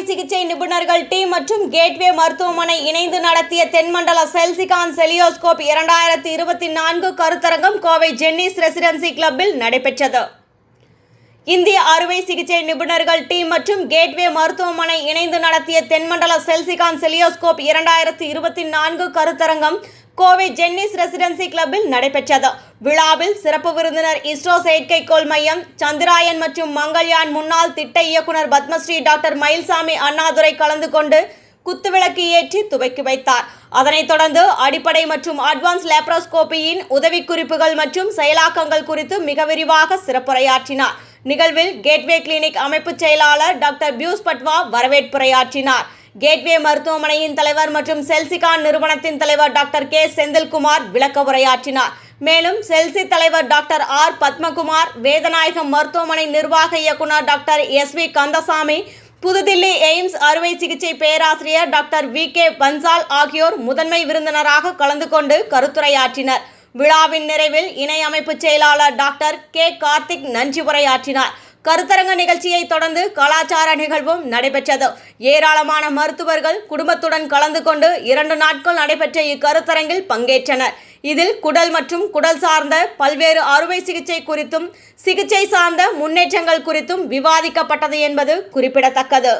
சிகிச்சை நிபுணர்கள் டீம் மற்றும் கேட்வே மருத்துவமனை இணைந்து நடத்திய தென்மண்டல செல்சிகான் செலியோஸ்கோப் 2024 கருத்தரங்கம் கோவை ஜென்னிஸ் ரெசிடென்சி கிளப்பில் நடைபெற்றது. இந்திய அறுவை சிகிச்சை நிபுணர்கள் டீம் மற்றும் கேட்வே மருத்துவமனை இணைந்து நடத்திய தென்மண்டல செல்சிகான் செலியோஸ்கோப் 2024 கருத்தரங்கம் கோவை ஜென்னிஸ் ரெசிடென்சி கிளப்பில் நடைபெற்றது. விழாவில் சிறப்பு விருந்தினர் இஸ்ரோ செயற்கைக்கோள் மையம், சந்திராயன் மற்றும் மங்கள்யான் முன்னாள் திட்ட இயக்குனர் பத்மஸ்ரீ டாக்டர் மயில்சாமி அண்ணாதுரை கலந்து கொண்டு குத்துவிளக்கு ஏற்றி துவக்கி வைத்தார். அதனைத் தொடர்ந்து அடிப்படை மற்றும் அட்வான்ஸ் லேப்ரோஸ்கோபியின் உதவிக்குறிப்புகள் மற்றும் செயலாக்கங்கள் குறித்து மிக விரிவாக சிறப்புரையாற்றினார். நிகழ்வில் கேட்வே கிளினிக் அமைப்பு செயலாளர் டாக்டர் பியூஸ் பட்வா வரவேற்புரையாற்றினார். கேட்வே மருத்துவமனையின் தலைவர் மற்றும் செல்சிகான் நிறுவனத்தின் தலைவர் டாக்டர் கே செந்தில்குமார் விளக்க உரையாற்றினார். மேலும் செல்சி தலைவர் டாக்டர் ஆர் பத்மகுமார், வேதநாயகம் மருத்துவமனை நிர்வாக இயக்குனர் டாக்டர் எஸ்.வி. கந்தசாமி, புதுதில்லி எய்ம்ஸ் அறுவை சிகிச்சை பேராசிரியர் டாக்டர் வி.கே. பன்சால் ஆகியோர் முதன்மை விருந்தினராக கலந்து கொண்டு கருத்துரையாற்றினர். விழாவின் நிறைவில் இணை அமைப்பு செயலாளர் டாக்டர் கே. கார்த்திக் நன்றி உரையாற்றினார். கருத்தரங்க நிகழ்ச்சியை தொடர்ந்து கலாச்சார நிகழ்வும் நடைபெற்றது. ஏராளமான மருத்துவர்கள் குடும்பத்துடன் கலந்து கொண்டு 2 நாட்கள் நடைபெற்ற இக்கருத்தரங்கில் பங்கேற்றனர். இதில் குடல் மற்றும் குடல் சார்ந்த பல்வேறு அறுவை சிகிச்சை குறித்தும் சிகிச்சை சார்ந்த முன்னேற்றங்கள் குறித்தும் விவாதிக்கப்பட்டது என்பது குறிப்பிடத்தக்கது.